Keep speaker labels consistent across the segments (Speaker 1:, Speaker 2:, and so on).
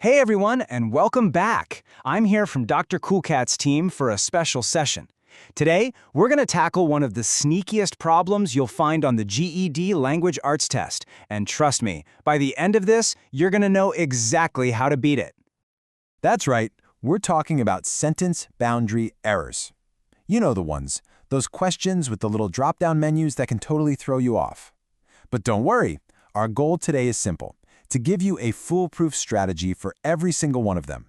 Speaker 1: Hey everyone, and welcome back. I'm here from Dr. Coolcat's team for a special session. Today, we're going to tackle one of the sneakiest problems you'll find on the GED Language Arts test. And trust me, by the end of this, you're going to know exactly how to beat it.
Speaker 2: That's right, we're talking about sentence boundary errors. You know the ones, those questions with the little drop-down menus that can totally throw you off. But don't worry, our goal today is simple, to give you a foolproof strategy for every single one of them.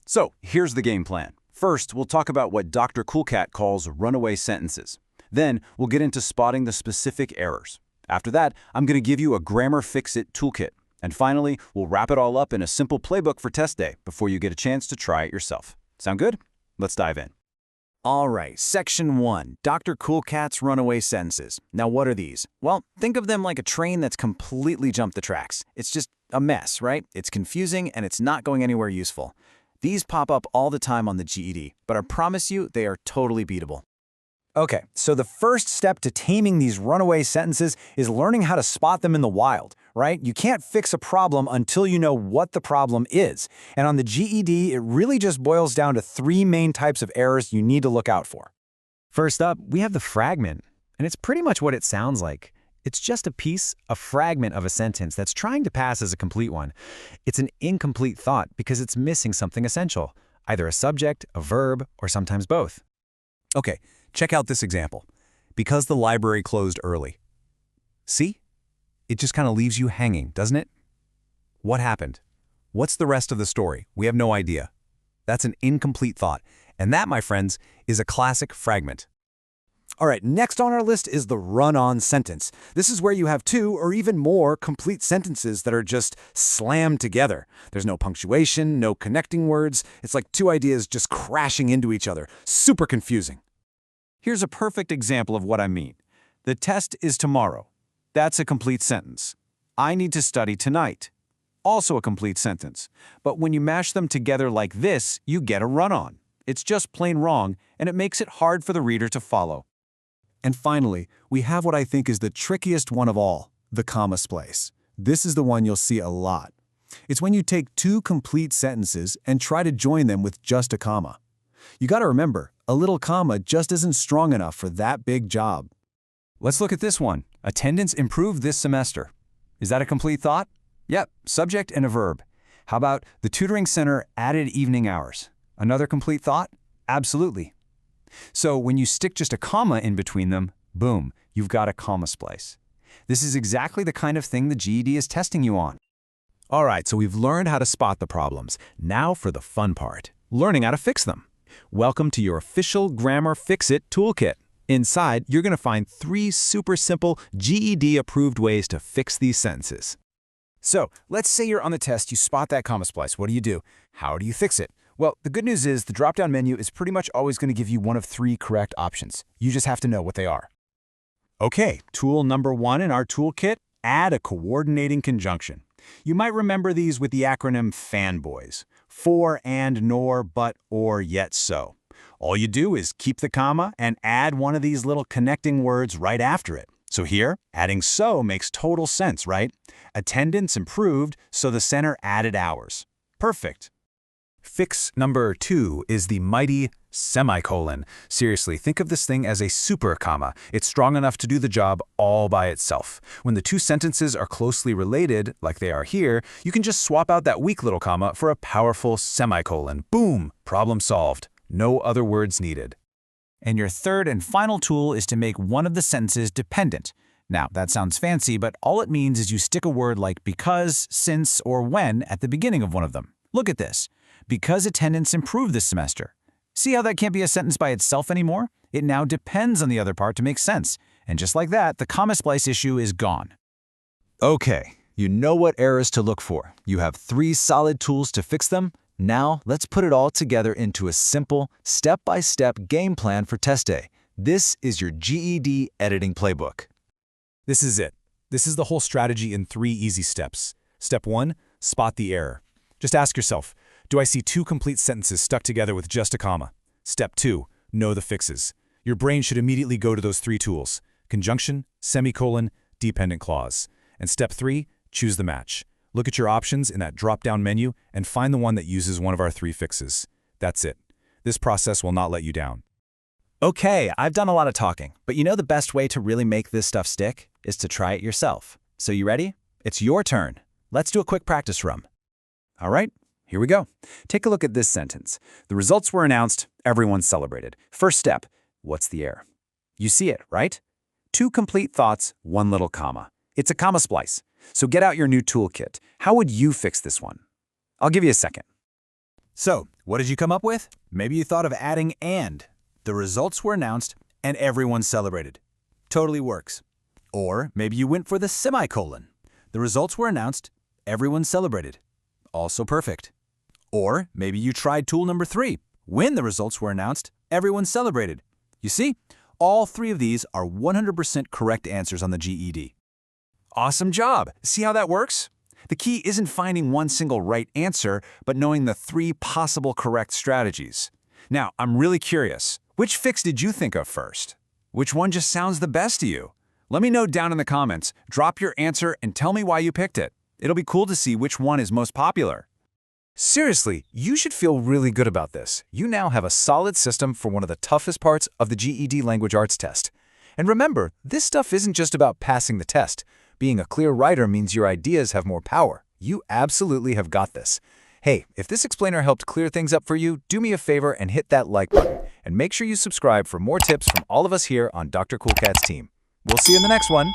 Speaker 3: So, here's the game plan. First, we'll talk about what Dr. Coolcat calls runaway sentences. Then, we'll get into spotting the specific errors. After that, I'm going to give you a grammar fix-it toolkit. And finally, we'll wrap it all up in a simple playbook for test day before you get a chance to try it yourself. Sound good? Let's dive in.
Speaker 1: All right, Section 1, Dr. Coolcat's runaway sentences. Now what are these? Well, think of them like a train that's completely jumped the tracks. It's just a mess, right? It's confusing and it's not going anywhere useful. These pop up all the time on the GED, but I promise you they are totally beatable. Okay, so the first step to taming these runaway sentences is learning how to spot them in the wild, right? You can't fix a problem until you know what the problem is. And on the GED, it really just boils down to three main types of errors you need to look out for.
Speaker 4: First up, we have the fragment, and it's pretty much what it sounds like. It's just a fragment of a sentence that's trying to pass as a complete one. It's an incomplete thought because it's missing something essential, either a subject, a verb, or sometimes both.
Speaker 2: Okay, check out this example. Because the library closed early. See? It just kind of leaves you hanging, doesn't it? What happened? What's the rest of the story? We have no idea. That's an incomplete thought. And that, my friends, is a classic fragment. All right, next on our list is the run-on sentence. This is where you have two or even more complete sentences that are just slammed together. There's no punctuation, no connecting words. It's like two ideas just crashing into each other. Super confusing.
Speaker 3: Here's a perfect example of what I mean. The test is tomorrow. That's a complete sentence. I need to study tonight. Also a complete sentence. But when you mash them together like this, you get a run-on. It's just plain wrong, and it makes it hard for the reader to follow.
Speaker 2: And finally, we have what I think is the trickiest one of all, the comma splice. This is the one you'll see a lot. It's when you take two complete sentences and try to join them with just a comma. You gotta remember, a little comma just isn't strong enough for that big job.
Speaker 3: Let's look at this one. Attendance improved this semester. Is that a complete thought? Yep, subject and a verb. How about the tutoring center added evening hours? Another complete thought? Absolutely. So when you stick just a comma in between them, boom, you've got a comma splice. This is exactly the kind of thing the GED is testing you on.
Speaker 2: All right, so we've learned how to spot the problems. Now for the fun part, learning how to fix them. Welcome to your official Grammar Fix-It Toolkit. Inside, you're going to find 3 super simple GED-approved ways to fix these sentences.
Speaker 1: So, let's say you're on the test, you spot that comma splice. What do? How do you fix it? Well, the good news is the drop-down menu is pretty much always going to give you one of 3 correct options. You just have to know what they are. Okay, tool number 1 in our toolkit, add a coordinating conjunction. You might remember these with the acronym FANBOYS. For, and, nor, but, or, yet so. All you do is keep the comma and add one of these little connecting words right after it. So here, adding so makes total sense, right? Attendance improved, so the center added hours. Perfect.
Speaker 2: Fix number 2 is the mighty semicolon. Seriously, think of this thing as a super comma. It's strong enough to do the job all by itself. When the two sentences are closely related, like they are here, you can just swap out that weak little comma for a powerful semicolon. Boom! Problem solved. No other words needed.
Speaker 1: And your third and final tool is to make one of the sentences dependent. Now, that sounds fancy, but all it means is you stick a word like because, since, or when at the beginning of one of them. Look at this. Because attendance improved this semester. See how that can't be a sentence by itself anymore? It now depends on the other part to make sense. And just like that, the comma splice issue is gone.
Speaker 2: Okay, you know what errors to look for. You have 3 solid tools to fix them. Now, let's put it all together into a simple, step-by-step game plan for test day. This is your GED editing playbook. This is it. This is the whole strategy in 3 easy steps. Step 1, spot the error. Just ask yourself, do I see 2 complete sentences stuck together with just a comma? Step 2, know the fixes. Your brain should immediately go to those 3 tools: conjunction, semicolon, dependent clause. And step 3, choose the match. Look at your options in that drop-down menu and find the one that uses one of our 3 fixes. That's it. This process will not let you down.
Speaker 3: Okay, I've done a lot of talking, but you know the best way to really make this stuff stick is to try it yourself. So you ready? It's your turn. Let's do a quick practice run.
Speaker 1: All right, here we go. Take a look at this sentence. The results were announced, everyone celebrated. First step, what's the error? You see it, right? 2 complete thoughts, 1 little comma. It's a comma splice. So get out your new toolkit. How would you fix this one? I'll give you a second.
Speaker 3: So, what did you come up with? Maybe you thought of adding and. The results were announced, and everyone celebrated. Totally works. Or maybe you went for the semicolon. The results were announced, everyone celebrated. Also perfect. Or maybe you tried tool number 3. When the results were announced, everyone celebrated. You see, all 3 of these are 100% correct answers on the GED.
Speaker 1: Awesome job. See how that works? The key isn't finding one single right answer, but knowing the 3 possible correct strategies. Now, I'm really curious. Which fix did you think of first? Which one just sounds the best to you? Let me know down in the comments. Drop your answer and tell me why you picked it. It'll be cool to see which one is most popular. Seriously, you should feel really good about this. You now have a solid system for one of the toughest parts of the GED Language Arts test. And remember, this stuff isn't just about passing the test. Being a clear writer means your ideas have more power. You absolutely have got this. Hey, if this explainer helped clear things up for you, do me a favor and hit that like button. And make sure you subscribe for more tips from all of us here on Dr. Cool Cat's team. We'll see you in the next one.